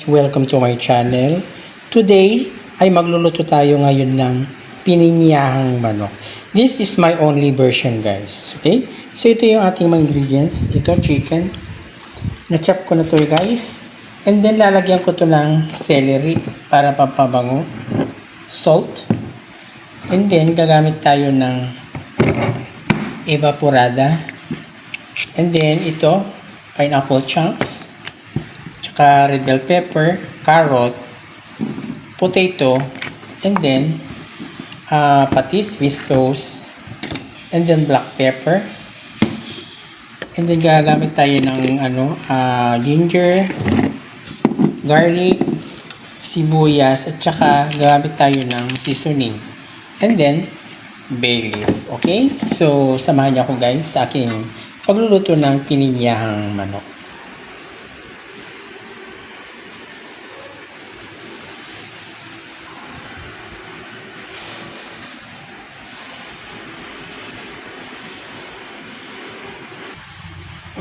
Welcome to my channel. Today ay magluluto tayo ngayon ng pininyahang manok. This is my only version guys. Okay? So ito yung ating mga ingredients. Ito chicken. Na-chop ko na to guys. And then lalagyan ko to ng celery para pampabango. Salt. And then gagamit tayo ng evaporada. And then ito pineapple chunks. Red bell pepper, carrot, potato, and then patis with sauce, and then black pepper, and then gagamit tayo ng ginger, garlic, sibuyas, at saka gagamit tayo ng seasoning, and then bay leaf. Okay, so samahan niyo ako guys sa aking pagluluto ng pininyahang manok.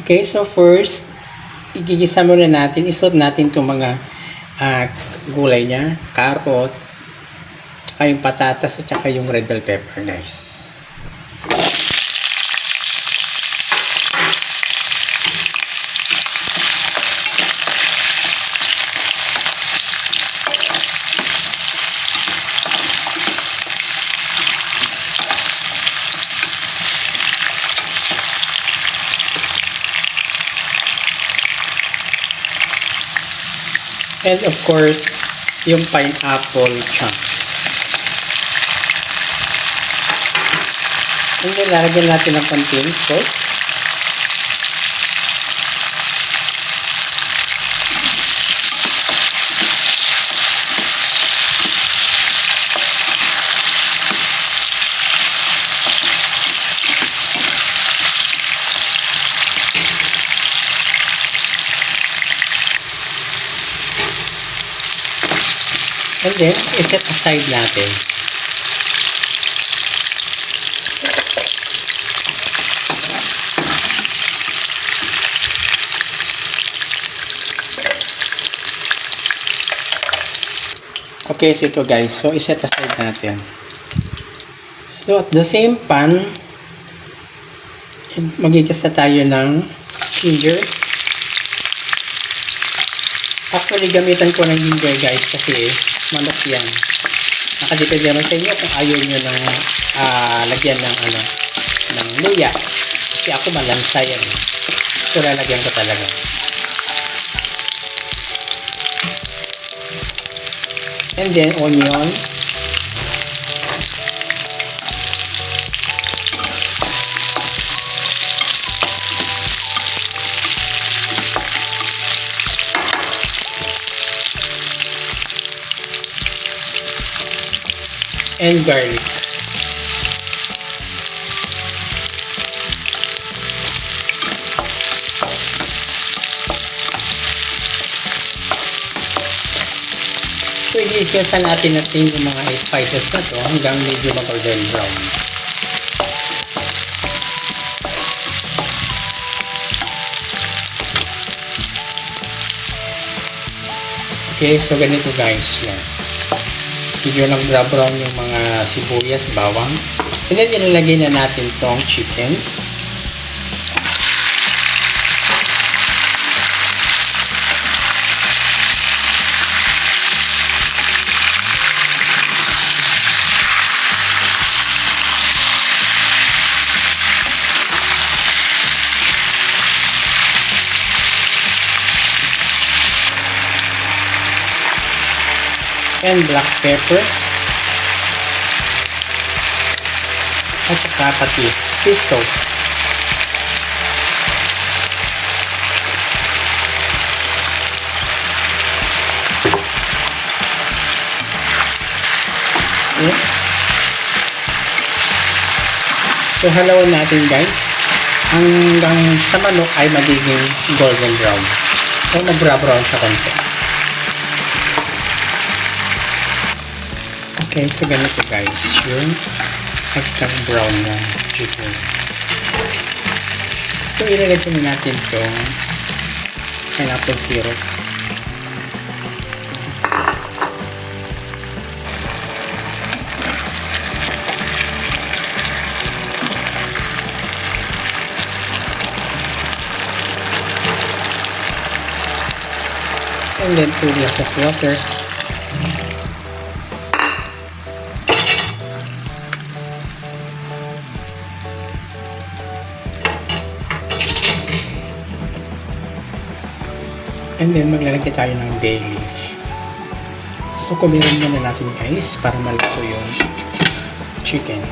Okay, so first, igigisa muna natin, isot natin itong mga gulay niya, carrot, tsaka yung patatas, at tsaka yung red bell pepper, guys. And of course, yung pineapple chunks. And then, lalagyan natin ng konting salt. And then, iset aside natin. Okay, so ito guys. So, iset aside natin. So, at the same pan, magigis na tayo ng ginger. Actually, gamitan ko ng ginger guys kasi manok yan. Nakadepende naman sa inyo kung ayaw nyo ng lagyan ng luya. Kasi ako malansa yan. So, lalagyan ko talaga. And then, onion. And garlic. So, i-igisa natin yung mga spices na to hanggang medyo mag-golden brown. Okay, so ganito guys yan. Medyo nag-brown yung mga sibuyas, bawang. And then, ilalagay na natin tong chicken. And black pepper at saka patis fish sauce. Okay. So halawan natin guys hanggang sa manok ay magiging golden brown o mag-brown siya konti. Okay, so ganito guys, yung nagka-brown na chicken. So, ilalagay natin itong pineapple syrup. And then 2 glass of water. And then maglalagay tayo ng bay leaf. So kumirin muna natin guys para maluto yung chicken.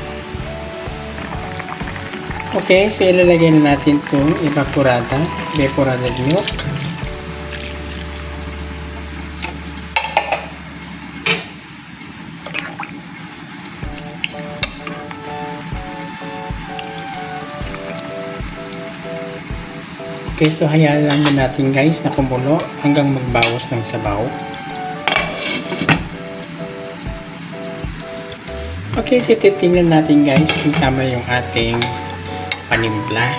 Okay, so ilalagay na natin itong evaporated milk. Okay, so hayaan lang natin guys na kumulo hanggang magbawas ng sabaw. Okay, so titingnan natin guys kung tama yung ating panimpla.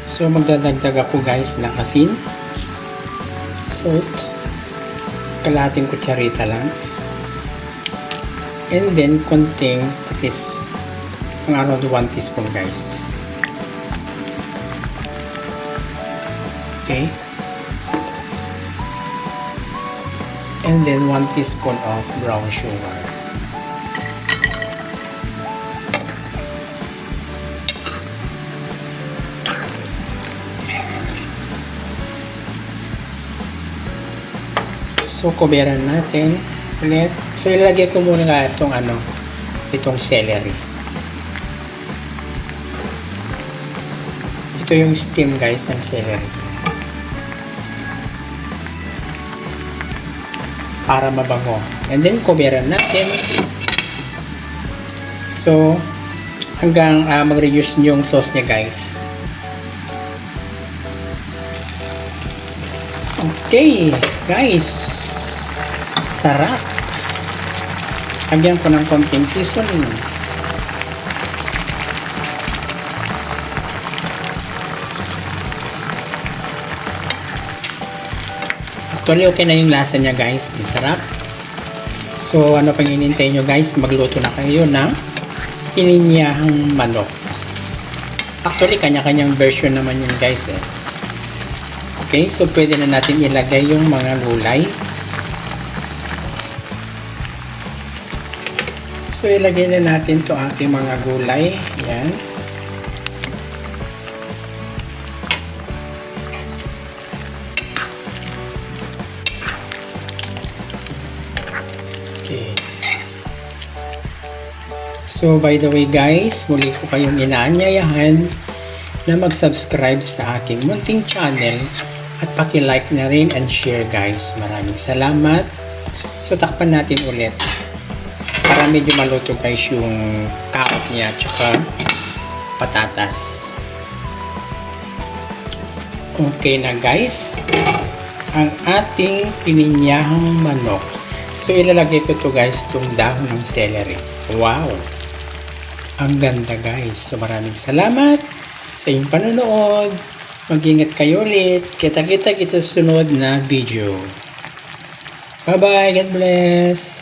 So magdadagdag ako guys ng asin, salt, kalahating kutsarita lang, and then konting patis, around 1 teaspoon guys. Okay, and then 1 teaspoon of brown sugar. So kuberan natin ulit. So ilalagay ko muna nga itong celery. Ito yung steam guys ng celery. Para mabango. And then kuberan natin. So hanggang mag-reduce yung sauce niya guys. Okay guys, sarap. Lagyan ko ng konting seasoning. Actually, okay na yung lasa niya guys. Masarap. So, ano pang hinintay nyo guys? Magluto na kayo ng pininyahang manok. Actually, kanya-kanyang version naman yun guys eh. Okay, so pwede na natin ilagay yung mga gulay. So, ilagay na natin to ating mga gulay. Yan. Okay. So, by the way guys, muli ko kayong inaanyayahan na mag-subscribe sa aking munting channel at paki-like na rin and share guys. Maraming salamat. So, takpan natin ulit para medyo maluto guys yung carrot niya tsaka patatas. Okay na guys ang ating pininyahang manok. So ilalagay ko to guys itong dahon ng celery. Wow, ang ganda guys. So maraming salamat sa inyong panonood. Mag-ingat kayo ulit. Kita sa sunod na video. Bye bye, God bless.